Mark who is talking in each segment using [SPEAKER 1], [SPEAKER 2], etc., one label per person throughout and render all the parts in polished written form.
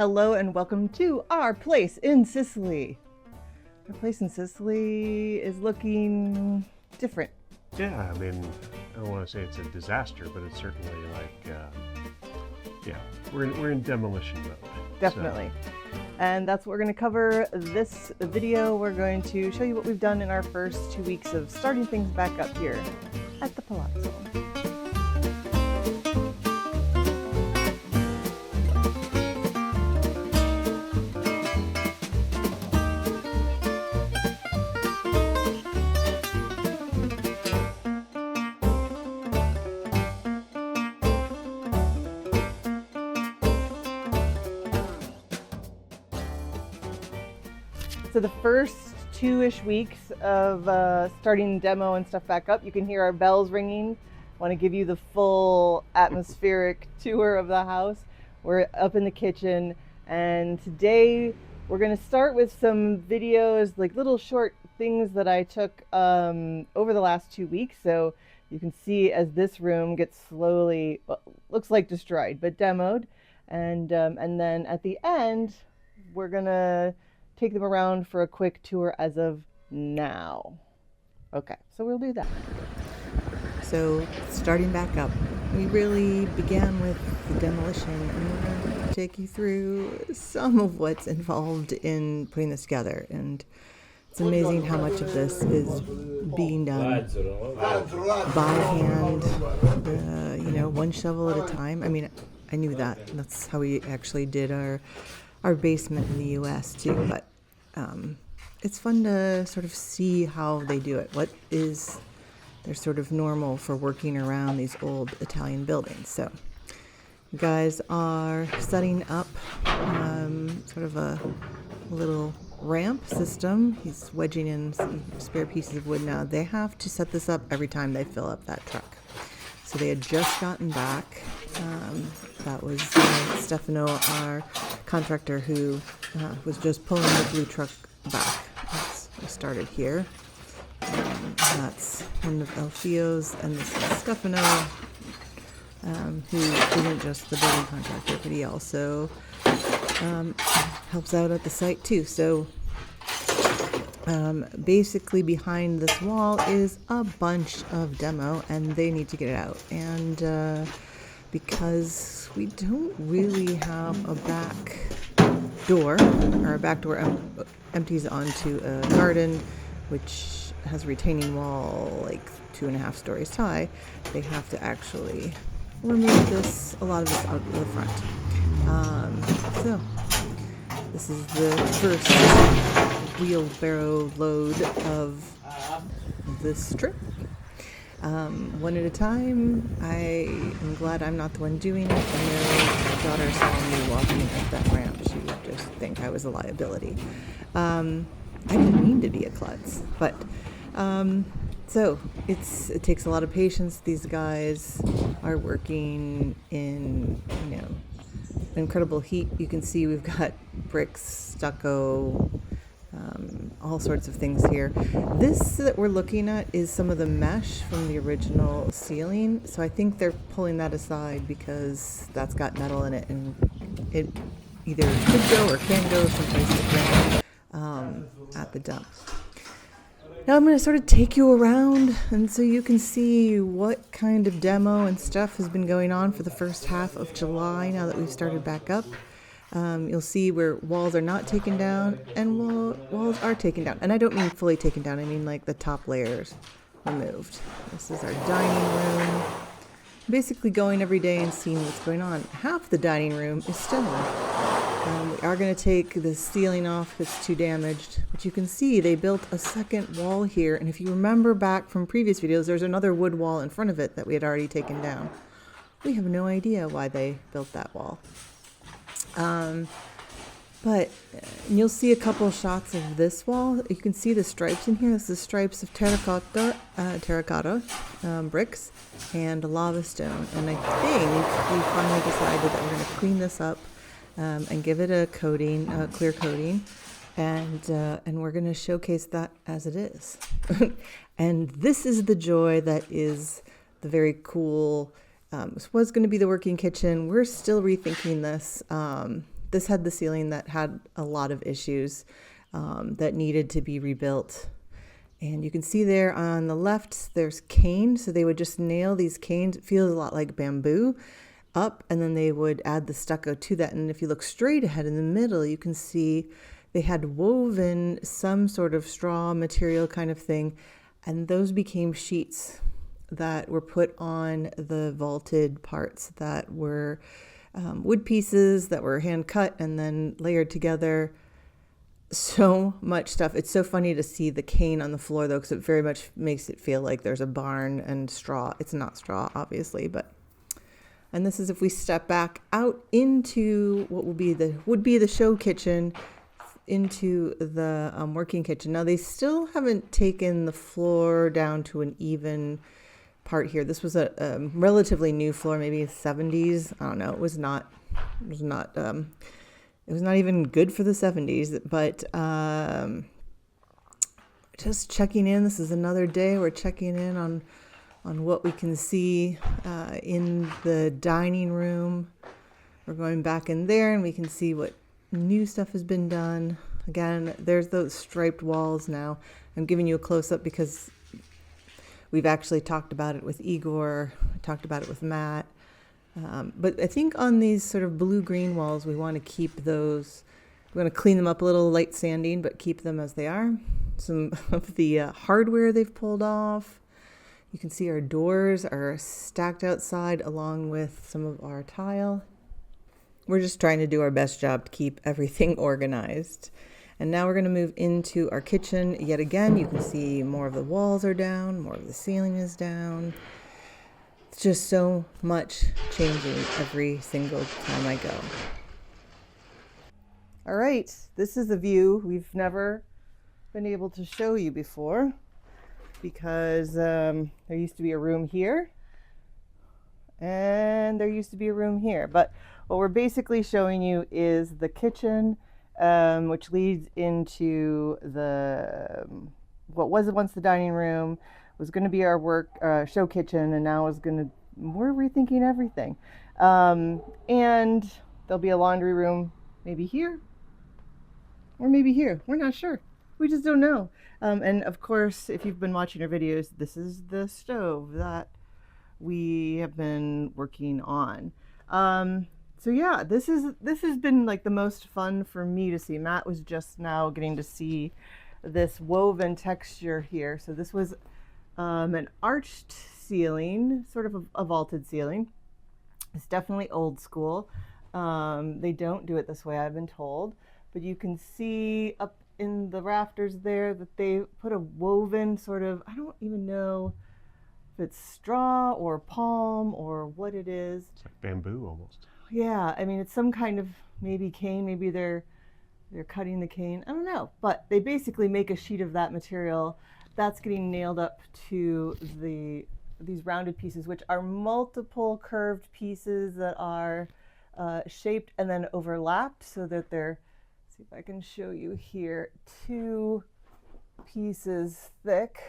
[SPEAKER 1] Hello and welcome to our place in Sicily. Our place in Sicily is looking different.
[SPEAKER 2] Yeah, I mean, I don't want to say it's a disaster, but it's certainly like, we're in demolition mode.
[SPEAKER 1] Definitely. So. And that's what we're going to cover this video. We're going to show you what we've done in our first 2 weeks of starting things back up here at the Palazzo. So the first 2-ish weeks of starting demo and stuff back up, you can hear our bells ringing. I want to give you the full atmospheric tour of the house. We're up in the kitchen, and today we're going to start with some videos, like little short things that I took over the last 2 weeks. So you can see as this room gets slowly, well, looks like destroyed, but demoed. And then at the end, we're going to take them around for a quick tour as of now. Okay, so we'll do that.
[SPEAKER 3] So starting back up, we really began with the demolition, and we're going to take you through some of what's involved in putting this together. And it's amazing how much of this is being done by hand, one shovel at a time. I mean, I knew that. That's how we actually did our basement in the U.S. too, but it's fun to sort of see how they do it. What is their sort of normal for working around these old Italian buildings. So you guys are setting up sort of a little ramp system. He's wedging in some spare pieces of wood now. They have to set this up every time they fill up that truck. So they had just gotten back. That was Stefano, our contractor, who was just pulling the blue truck back. We started here. That's one of Alfio's, and this is Stefano, who isn't just the building contractor, but he also helps out at the site too. So basically behind this wall is a bunch of demo, and they need to get it out. And because we don't really have a back door, our back door empties onto a garden, which has a retaining wall like 2.5 stories high, they have to actually remove a lot of this out the front. So this is the first wheelbarrow load of this trip. One at a time. I am glad I'm not the one doing it. I know my daughter saw me walking up that ramp. She would just think I was a liability. I didn't mean to be a klutz, but so it takes a lot of patience. These guys are working in incredible heat. You can see we've got bricks, stucco, all sorts of things here. This that we're looking at is some of the mesh from the original ceiling. So I think they're pulling that aside because that's got metal in it, and it either could go or can go someplace different at the dump. Now I'm going to sort of take you around, and so you can see what kind of demo and stuff has been going on for the first half of July now that we've started back up. You'll see where walls are not taken down and walls are taken down. And I don't mean fully taken down, I mean like the top layers removed. This is our dining room. Basically going every day and seeing what's going on. Half the dining room is stone. We are going to take the ceiling off because it's too damaged. But you can see they built a second wall here. And if you remember back from previous videos, there's another wood wall in front of it that we had already taken down. We have no idea why they built that wall. But you'll see a couple shots of this wall. You can see the stripes in here. This is stripes of terracotta bricks and lava stone. And I think we finally decided that we're going to clean this up and give it a coating, a clear coating, and we're going to showcase that as it is. And this is the joy that is the very cool. This was going to be the working kitchen. We're still rethinking this. this had the ceiling that had a lot of issues that needed to be rebuilt. And you can see there on the left, there's cane. So they would just nail these canes. It feels a lot like bamboo up, and then they would add the stucco to that. And if you look straight ahead in the middle, you can see they had woven some sort of straw material kind of thing, and those became sheets that were put on the vaulted parts that were wood pieces that were hand cut and then layered together. So much stuff. It's so funny to see the cane on the floor though, because it very much makes it feel like there's a barn and straw. It's not straw, obviously, but. And this is if we step back out into what would be the show kitchen, into the working kitchen. Now they still haven't taken the floor down to an even part here. This was a relatively new floor, maybe 70s. I don't know. It was not even good for the 70s, but just checking in. This is another day. We're checking in on what we can see in the dining room. We're going back in there and we can see what new stuff has been done. Again, there's those striped walls now. I'm giving you a close-up because we've actually talked about it with Igor, talked about it with Matt. But I think on these sort of blue-green walls, we want to keep those, we want to clean them up a little, light sanding, but keep them as they are. Some of the hardware they've pulled off. You can see our doors are stacked outside along with some of our tile. We're just trying to do our best job to keep everything organized. And now we're going to move into our kitchen. Yet again, you can see more of the walls are down, more of the ceiling is down. It's just so much changing every single time I go.
[SPEAKER 1] All right, this is a view we've never been able to show you before because there used to be a room here and there used to be a room here. But what we're basically showing you is the kitchen, which leads into the what was once the dining room, was going to be our show kitchen, and now we're rethinking everything. And there'll be a laundry room, maybe here, or maybe here. We're not sure. We just don't know. And of course, if you've been watching our videos, this is the stove that we have been working on. So yeah, this has been like the most fun for me to see. Matt was just now getting to see this woven texture here. So this was an arched ceiling, sort of a vaulted ceiling. It's definitely old school. They don't do it this way, I've been told. But you can see up in the rafters there that they put a woven sort of, I don't even know if it's straw or palm or what it is.
[SPEAKER 2] It's like bamboo almost.
[SPEAKER 1] Yeah, I mean, it's some kind of maybe cane, maybe they're cutting the cane, I don't know. But they basically make a sheet of that material that's getting nailed up to these rounded pieces, which are multiple curved pieces that are shaped and then overlapped so that they're, see if I can show you here, 2 pieces thick,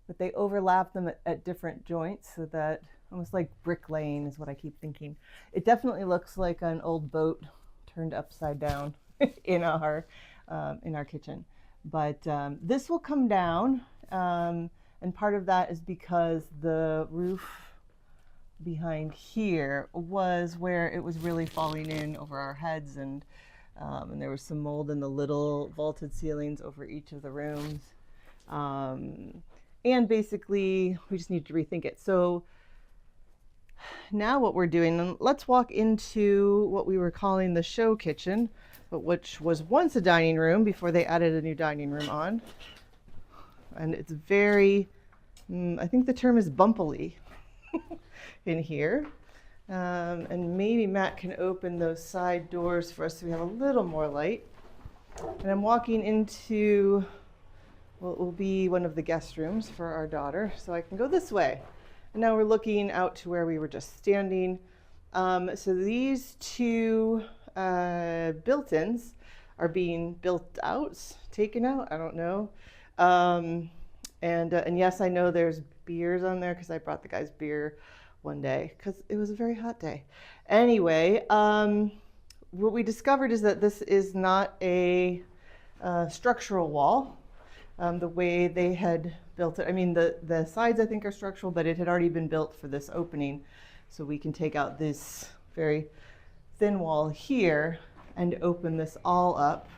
[SPEAKER 1] but they overlap them at different joints so that almost like bricklaying is what I keep thinking. It definitely looks like an old boat turned upside down in our kitchen. But this will come down, and part of that is because the roof behind here was where it was really falling in over our heads, and there was some mold in the little vaulted ceilings over each of the rooms. And basically, we just need to rethink it. So now what we're doing, let's walk into what we were calling the show kitchen, but which was once a dining room before they added a new dining room on. And it's very, I think the term is bumpily in here. And maybe Matt can open those side doors for us so we have a little more light. And I'm walking into what will be one of the guest rooms for our daughter, so I can go this way. And now we're looking out to where we were just standing. So these 2 built-ins are being built out, taken out, I don't know. And yes, I know there's beers on there because I brought the guys beer one day because it was a very hot day. Anyway, what we discovered is that this is not a structural wall. The way they had built it, I mean, the sides I think are structural, but it had already been built for this opening. So we can take out this very thin wall here and open this all up,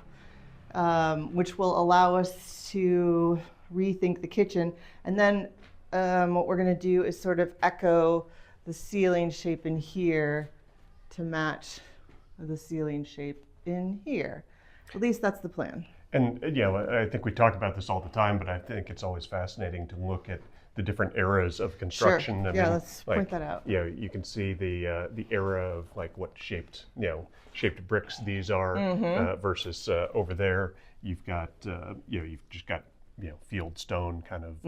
[SPEAKER 1] which will allow us to rethink the kitchen. And then what we're going to do is sort of echo the ceiling shape in here to match the ceiling shape in here. At least that's the plan.
[SPEAKER 2] And I think we talk about this all the time, but I think it's always fascinating to look at the different eras of construction.
[SPEAKER 1] Sure. Yeah, let's point that out.
[SPEAKER 2] Yeah, you can see the era of like what shaped bricks these are versus over there you've got you've just got field stone kind of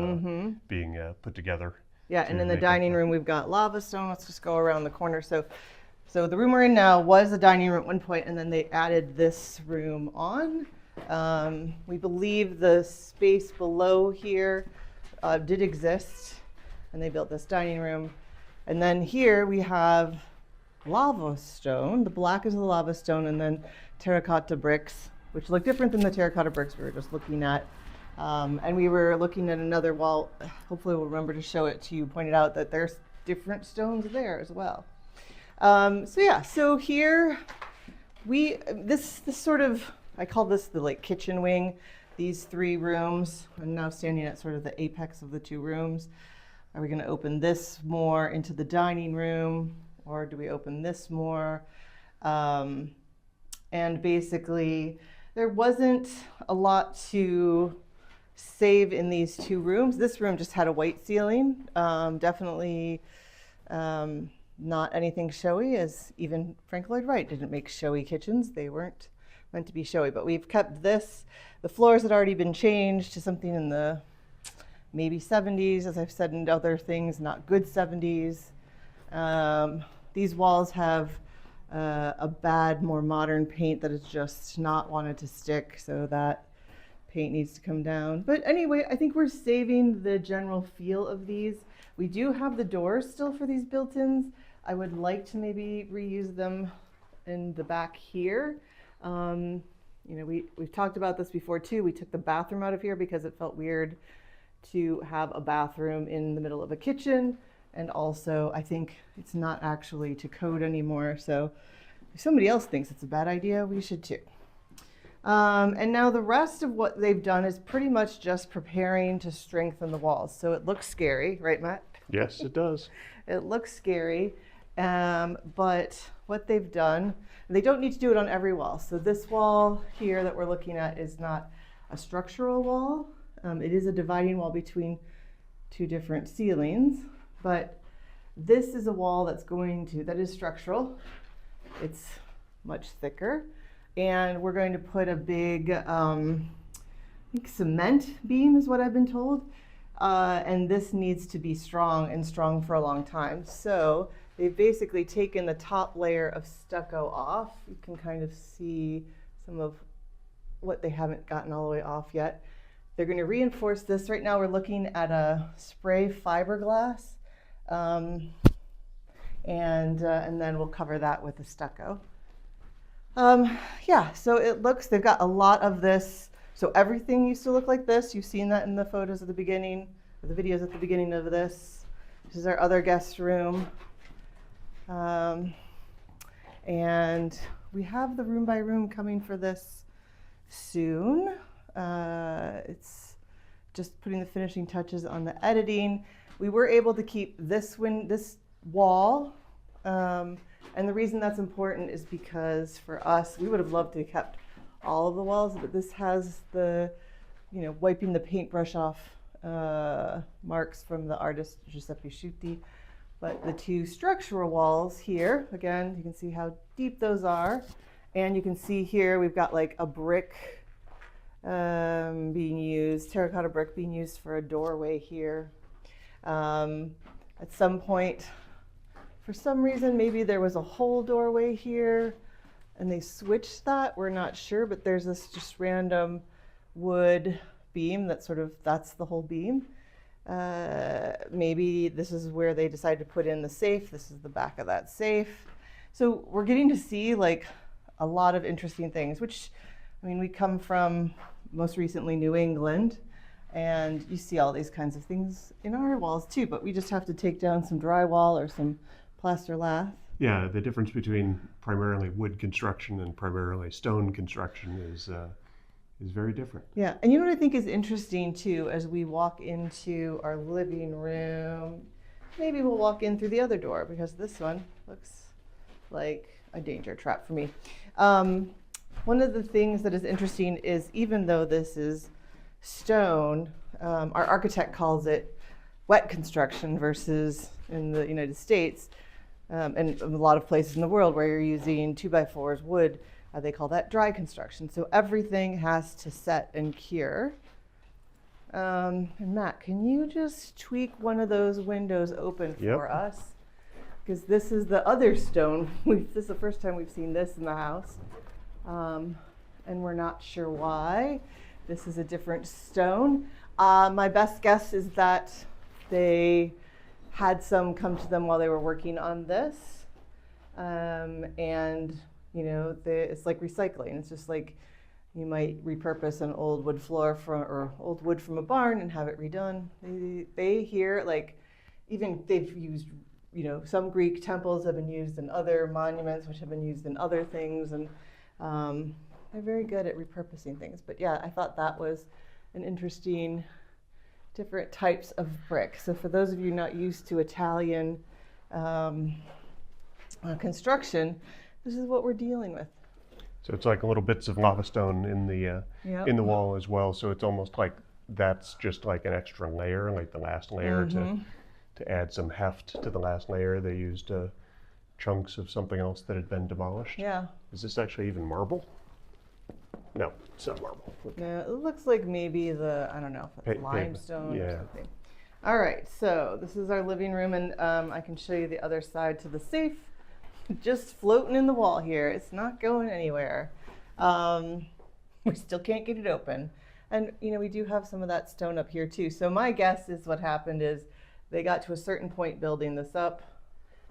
[SPEAKER 2] being put together.
[SPEAKER 1] Yeah, and in the dining room we've got lava stone. Let's just go around the corner. So the room we're in now was a dining room at one point, and then they added this room on. We believe the space below here did exist, and they built this dining room. And then here we have lava stone. The black is the lava stone, and then terracotta bricks, which look different than the terracotta bricks we were just looking at. And we were looking at another wall. Hopefully we'll remember to show it to you. Pointed out that there's different stones there as well. So here this sort of, I call this the like kitchen wing. These three rooms. I'm now standing at sort of the apex of the two rooms. Are we going to open this more into the dining room, or do we open this more? And basically, there wasn't a lot to save in these two rooms. This room just had a white ceiling. Definitely not anything showy, as even Frank Lloyd Wright didn't make showy kitchens. They weren't meant to be showy, but we've kept this. The floors had already been changed to something in the maybe 70s, as I've said in other things, not good 70s. These walls have a bad, more modern paint that is just not wanted to stick, so that paint needs to come down. But anyway, I think we're saving the general feel of these. We do have the doors still for these built-ins. I would like to maybe reuse them in the back here. We've talked about this before too. We took the bathroom out of here because it felt weird to have a bathroom in the middle of a kitchen. And also, I think it's not actually to code anymore. So if somebody else thinks it's a bad idea, we should too. And now the rest of what they've done is pretty much just preparing to strengthen the walls. So it looks scary, right, Matt?
[SPEAKER 2] Yes, it does.
[SPEAKER 1] It looks scary. But what they've done, they don't need to do it on every wall. So this wall here that we're looking at is not a structural wall. It is a dividing wall between two different ceilings, but this is a wall that is structural. It's much thicker, and we're going to put a big, I think cement beam is what I've been told. And this needs to be strong for a long time. So they've basically taken the top layer of stucco off. You can kind of see some of what they haven't gotten all the way off yet. They're going to reinforce this. Right now we're looking at a spray fiberglass, and then we'll cover that with the stucco. So they've got a lot of this. So everything used to look like this. You've seen that in the photos at the beginning, or the videos at the beginning of this. This is our other guest room. And we have the room by room coming for this soon. It's just putting the finishing touches on the editing. We were able to keep this wall. And the reason that's important is because for us, we would have loved to have kept all of the walls, but this has the, wiping the paintbrush off marks from the artist Giuseppe Sciutti. But the two structural walls here, again, you can see how deep those are. And you can see here we've got like a brick being used, terracotta brick being used for a doorway here. At some point, for some reason, maybe there was a whole doorway here and they switched that. We're not sure, but there's this just random wood beam that's the whole beam. Maybe this is where they decided to put in the safe. This is the back of that safe. So we're getting to see like a lot of interesting things, which, I mean, we come from most recently New England, and you see all these kinds of things in our walls too, but we just have to take down some drywall or some plaster lath.
[SPEAKER 2] Yeah, the difference between primarily wood construction and primarily stone construction is very different.
[SPEAKER 1] Yeah, and you know what I think is interesting too, as we walk into our living room, maybe we'll walk in through the other door because this one looks like a danger trap for me. One of the things that is interesting is even though this is stone, our architect calls it wet construction versus in the United States and a lot of places in the world where you're using 2x4s wood, they call that dry construction. So everything has to set and cure. And Matt, can you just tweak one of those windows open for us? Because this is the other stone. This is the first time we've seen this in the house. And we're not sure why. This is a different stone. My best guess is that they had some come to them while they were working on this. And, you know, it's like recycling. It's just like you might repurpose an old wood floor or old wood from a barn and have it redone. They here, like, even they've used, you know, some Greek temples have been used in other monuments, which have been used in other things. And they're very good at repurposing things. But yeah, I thought that was an interesting, different types of brick. So for those of you not used to Italian construction, this is what we're dealing with.
[SPEAKER 2] So it's like little bits of lava stone in the wall as well. So it's almost like that's just like an extra layer, like the last layer to add some heft to the last layer. They used chunks of something else that had been demolished.
[SPEAKER 1] Yeah.
[SPEAKER 2] Is this actually even marble? No, it's not marble.
[SPEAKER 1] No, it looks like maybe I don't know, if it's limestone or something. All right, so this is our living room, and I can show you the other side to the safe. Just floating in the wall here. It's not going anywhere. We still can't get it open. And, you know, we do have some of that stone up here too. So my guess is what happened is they got to a certain point building this up,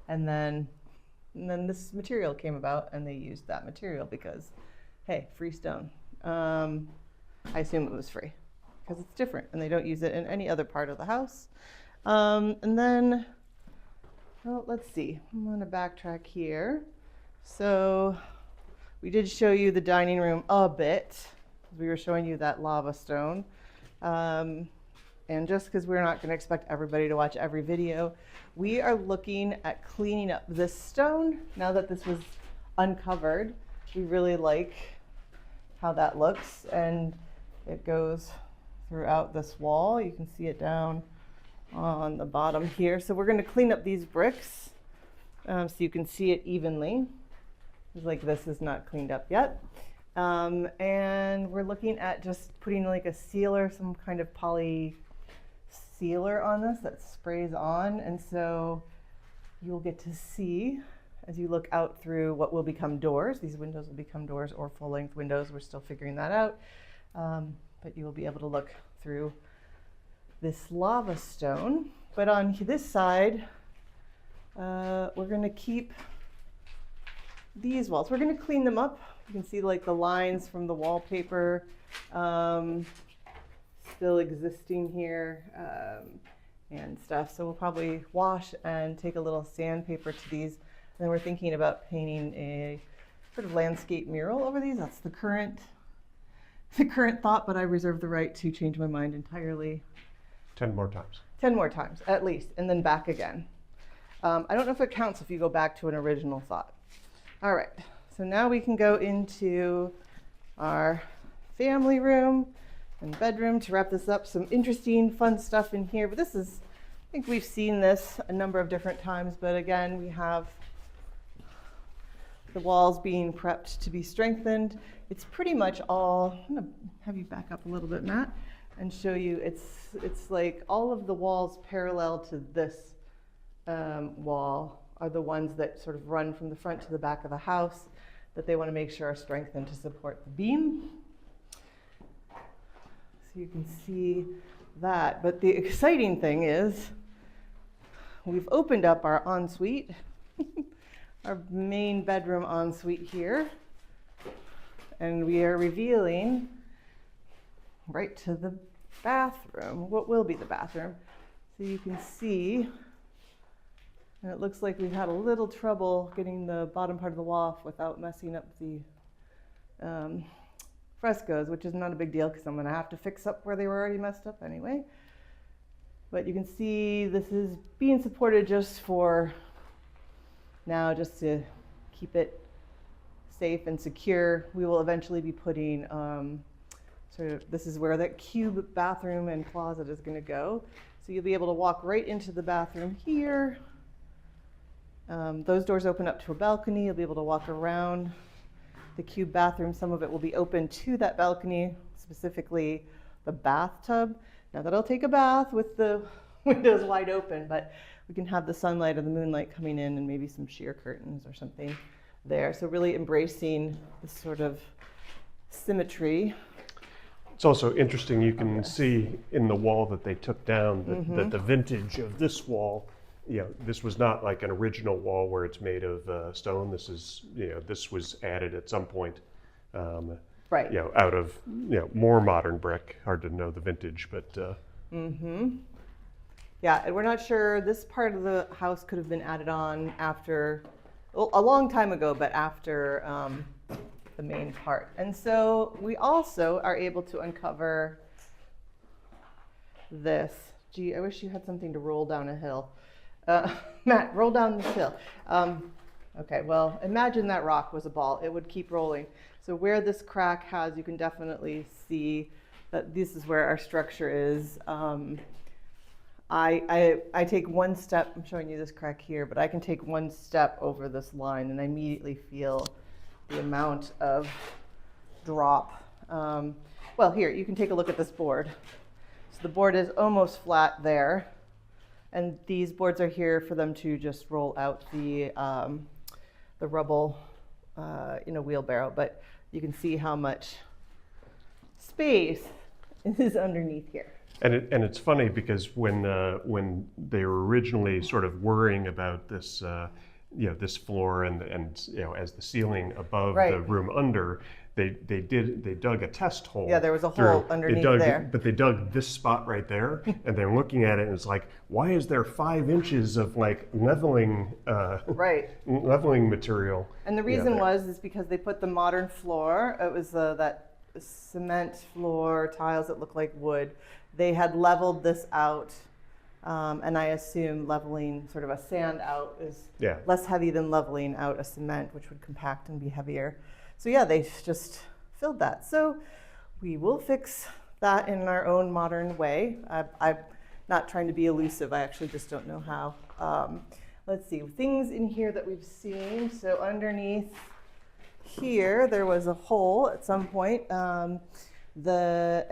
[SPEAKER 1] and then this material came about, and they used that material because, hey, free stone. I assume it was free because it's different, and they don't use it in any other part of the house. And then, well, let's see. I'm going to backtrack here. So we did show you the dining room a bit. We were showing you that lava stone. And just because we're not going to expect everybody to watch every video, we are looking at cleaning up this stone. Now that this was uncovered, we really like how that looks, and it goes throughout this wall. You can see it down on the bottom here. So we're going to clean up these bricks so you can see it evenly. It's like this is not cleaned up yet. And we're looking at just putting like a sealer, some kind of poly sealer on this that sprays on. And so you'll get to see as you look out through what will become doors. These windows will become doors or full length windows. We're still figuring that out. But you will be able to look through this lava stone. But on this side, we're going to keep these walls. We're going to clean them up. You can see like the lines from the wallpaper still existing here and stuff. So we'll probably wash and take a little sandpaper to these. And then we're thinking about painting a sort of landscape mural over these. That's the current thought, but I reserve the right to change my mind entirely.
[SPEAKER 2] 10 more times.
[SPEAKER 1] 10 more times, at least, and then back again. I don't know if it counts if you go back to an original thought. All right, so now we can go into our family room and bedroom to wrap this up. Some interesting, fun stuff in here, but this is, I think we've seen this a number of different times, but again, we have the walls being prepped to be strengthened. It's pretty much all, I'm gonna have you back up a little bit, Matt, and show you, it's like all of the walls parallel to this wall are the ones that sort of run from the front to the back of the house that they want to make sure are strengthened to support the beam. So you can see that. But the exciting thing is we've opened up our ensuite, our main bedroom ensuite here. and we are revealing right to the bathroom, what will be the bathroom. So you can see, and it looks like we've had a little trouble getting the bottom part of the wall off without messing up the frescoes, which is not a big deal because I'm going to have to fix up where they were already messed up anyway. But you can see this is being supported just for now, just to keep it safe and secure. We will eventually be putting this is where that cube bathroom and closet is going to go. So you'll be able to walk right into the bathroom here. Those doors open up to a balcony. You'll be able to walk around the cube bathroom. Some of it will be open to that balcony, specifically the bathtub. Now that'll take a bath with the windows wide open, but we can have the sunlight or the moonlight coming in and maybe some sheer curtains or something there. So really embracing this sort of symmetry.
[SPEAKER 2] It's also interesting, you can see in the wall that they took down that the vintage of this wall, this was not like an original wall where it's made of stone. This is, this was added at some point,
[SPEAKER 1] right.
[SPEAKER 2] Out of, more modern brick. Hard to know the vintage, but.
[SPEAKER 1] Yeah, and we're not sure, this part of the house could have been added on after, well, a long time ago, but after the main part. And so we also are able to uncover this. Gee, I wish you had something to roll down a hill. Matt, roll down this hill. Okay, well, imagine that rock was a ball. It would keep rolling. So where this crack has, you can definitely see that this is where our structure is. I take one step, I'm showing you this crack here, but I can take one step over this line and I immediately feel the amount of drop. Well, here, you can take a look at this board. So the board is almost flat there. And these boards are here for them to just roll out the rubble in a wheelbarrow, but you can see how much space is underneath here.
[SPEAKER 2] And it's funny because when they were originally sort of worrying about this, this floor and as the ceiling above
[SPEAKER 1] right.
[SPEAKER 2] the room under, they dug a test hole.
[SPEAKER 1] Yeah, there was a hole underneath there.
[SPEAKER 2] But they dug this spot right there, and they're looking at it, and it's like, why is there 5 inches of like leveling,
[SPEAKER 1] right.
[SPEAKER 2] leveling material?
[SPEAKER 1] And the reason is because they put the modern floor. It was that cement floor tiles that look like wood. They had leveled this out, and I assume leveling sort of a sand out is less heavy than leveling out a cement, which would compact and be heavier. So yeah, they just filled that. So we will fix that in our own modern way. I'm not trying to be elusive. I actually just don't know how. Let's see, things in here that we've seen. So underneath here, there was a hole at some point. The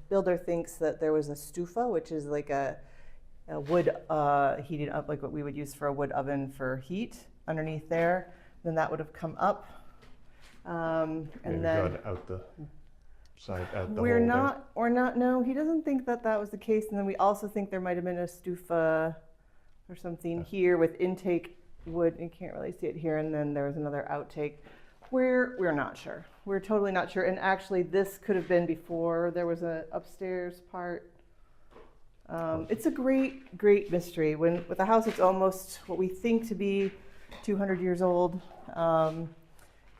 [SPEAKER 1] builder thinks that there was a stufa, which is like a wood heated up, like what we would use for a wood oven for heat underneath there. Then that would have come up. And then
[SPEAKER 2] out the side, out the
[SPEAKER 1] we're
[SPEAKER 2] hole
[SPEAKER 1] not, no, he doesn't think that was the case. And then we also think there might have been a stufa or something here with intake wood. You can't really see it here. And then there was another outtake. We're not sure. We're totally not sure. And actually, this could have been before there was an upstairs part. It's a great, great mystery. With a house that's almost what we think to be 200 years old,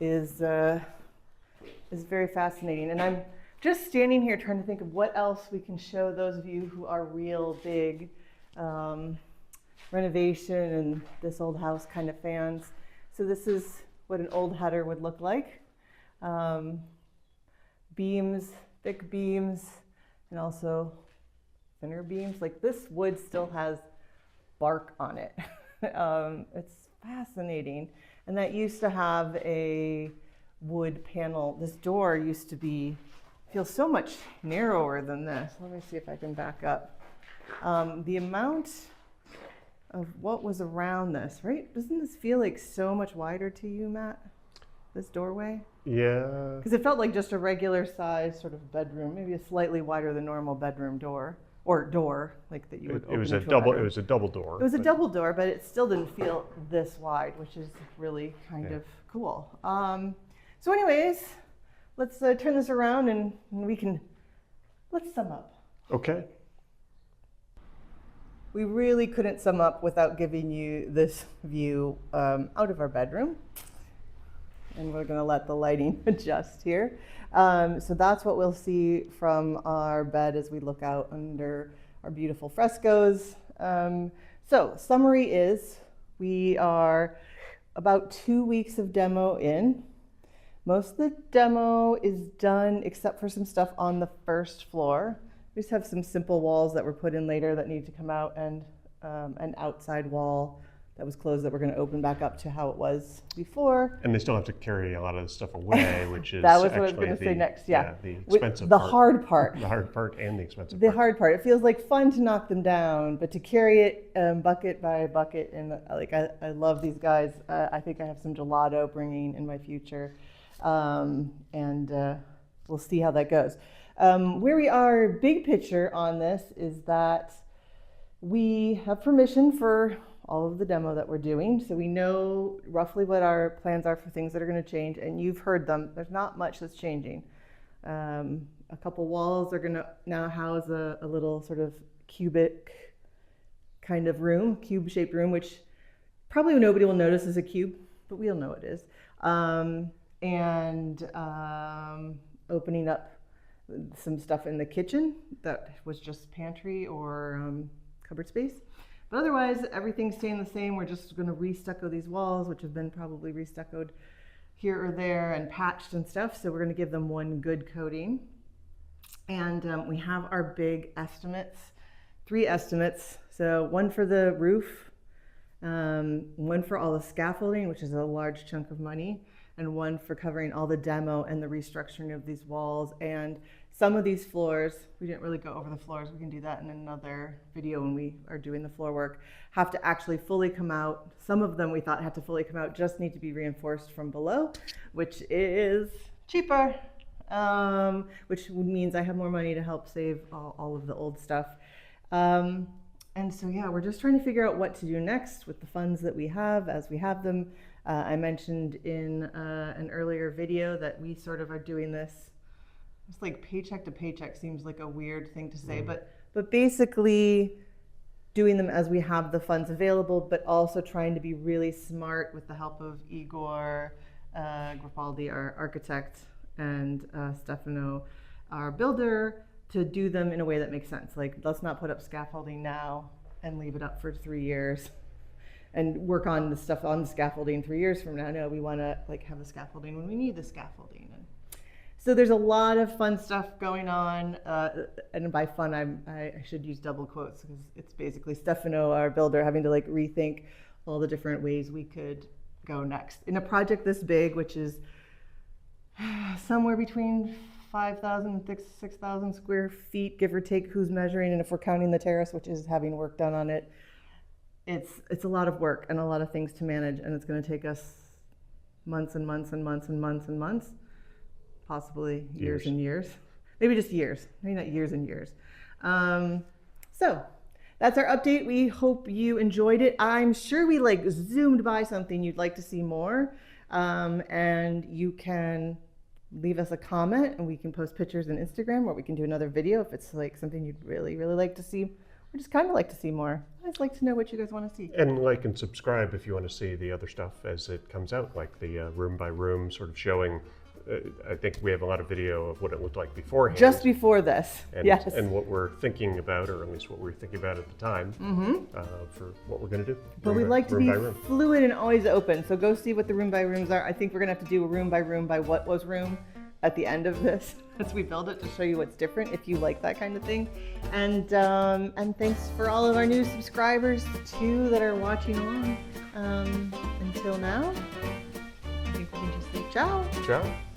[SPEAKER 1] is very fascinating. And I'm just standing here trying to think of what else we can show those of you who are real big renovation and this old house kind of fans. So this is what an old header would look like. Beams, thick beams, and also thinner beams. Like this wood still has bark on it. It's fascinating. And that used to have a wood panel. This door used to feel so much narrower than this. Let me see if I can back up. The amount of what was around this, right? Doesn't this feel like so much wider to you, Matt? This doorway?
[SPEAKER 2] Yeah.
[SPEAKER 1] Because it felt like just a regular size sort of bedroom, maybe a slightly wider than normal bedroom door. or door, like that you would open
[SPEAKER 2] It was
[SPEAKER 1] into
[SPEAKER 2] a double.
[SPEAKER 1] bedroom.
[SPEAKER 2] It was a double door.
[SPEAKER 1] It was a double door, but it still didn't feel this wide, which is really kind of cool. So anyways, let's turn this around and let's sum up.
[SPEAKER 2] Okay.
[SPEAKER 1] We really couldn't sum up without giving you this view out of our bedroom. And we're gonna let the lighting adjust here. So that's what we'll see from our bed as we look out under our beautiful frescoes. So summary is, we are about 2 weeks of demo in. Most of the demo is done except for some stuff on the first floor. We just have some simple walls that were put in later that need to come out, and an outside wall that was closed that we're going to open back up to how it was before.
[SPEAKER 2] And they still have to carry a lot of the stuff away, which is
[SPEAKER 1] that was what I was
[SPEAKER 2] actually
[SPEAKER 1] going to say next. Yeah,
[SPEAKER 2] the expensive
[SPEAKER 1] the
[SPEAKER 2] part.
[SPEAKER 1] hard part.
[SPEAKER 2] The hard part and the expensive
[SPEAKER 1] The
[SPEAKER 2] part.
[SPEAKER 1] hard part. It feels like fun to knock them down, but to carry it bucket by bucket, and like I love these guys. I think I have some gelato bringing in my future, and we'll see how that goes. Where we are, big picture on this, is that we have permission for all of the demo that we're doing, so we know roughly what our plans are for things that are going to change, and you've heard them. There's not much that's changing. A couple walls are going to now house a little sort of cubic kind of room, cube-shaped room, which probably nobody will notice is a cube, but we'll know it is. And opening up some stuff in the kitchen that was just pantry or cupboard space. But otherwise, everything's staying the same. We're just going to re-stucco these walls, which have been probably re-stuccoed here or there and patched and stuff. So we're going to give them one good coating. And we have our big estimates, 3 estimates. So one for the roof, one for all the scaffolding, which is a large chunk of money, and one for covering all the demo and the restructuring of these walls. And some of these floors, we didn't really go over the floors, we can do that in another video when we are doing the floor work, have to actually fully come out. Some of them we thought had to fully come out, just need to be reinforced from below, which is cheaper, which means I have more money to help save all of the old stuff. And so yeah, we're just trying to figure out what to do next with the funds that we have as we have them. I mentioned in an earlier video that we sort of are doing this, it's like paycheck to paycheck seems like a weird thing to say, but basically doing them as we have the funds available, but also trying to be really smart with the help of Igor Grapaldi, our architect, and Stefano, our builder, to do them in a way that makes sense. Like, let's not put up scaffolding now and leave it up for 3 years and work on the stuff on the scaffolding 3 years from now. No, we want to like have the scaffolding when we need the scaffolding. And so there's a lot of fun stuff going on, and by fun I should use double quotes because it's basically Stefano, our builder, having to like rethink all the different ways we could go next in a project this big, which is somewhere between 5,000 and 6,000 square feet, give or take who's measuring, and if we're counting the terrace, which is having work done on it. It's a lot of work and a lot of things to manage, and it's going to take us months and months and months and months and months, possibly years and years, maybe just years, maybe not years and years. So that's our update. We hope you enjoyed it. I'm sure we like zoomed by something you'd like to see more, and you can leave us a comment and we can post pictures on Instagram, or we can do another video if it's like something you'd really like to see. I just kind of like to see more. I just like to know what you guys want to see.
[SPEAKER 2] And like and subscribe if you want to see the other stuff as it comes out, like the room by room sort of showing. I think we have a lot of video of what it looked like beforehand.
[SPEAKER 1] Just before this,
[SPEAKER 2] and,
[SPEAKER 1] yes.
[SPEAKER 2] And what we're thinking about, or at least what we were thinking about at the time, for what we're going to do.
[SPEAKER 1] But we'd like to be fluid and always open. So go see what the room by rooms are. I think we're going to have to do a room by what was room at the end of this as we build it, to show you what's different if you like that kind of thing. And thanks for all of our new subscribers too that are watching along. Until now, I think we can just say ciao.
[SPEAKER 2] Ciao.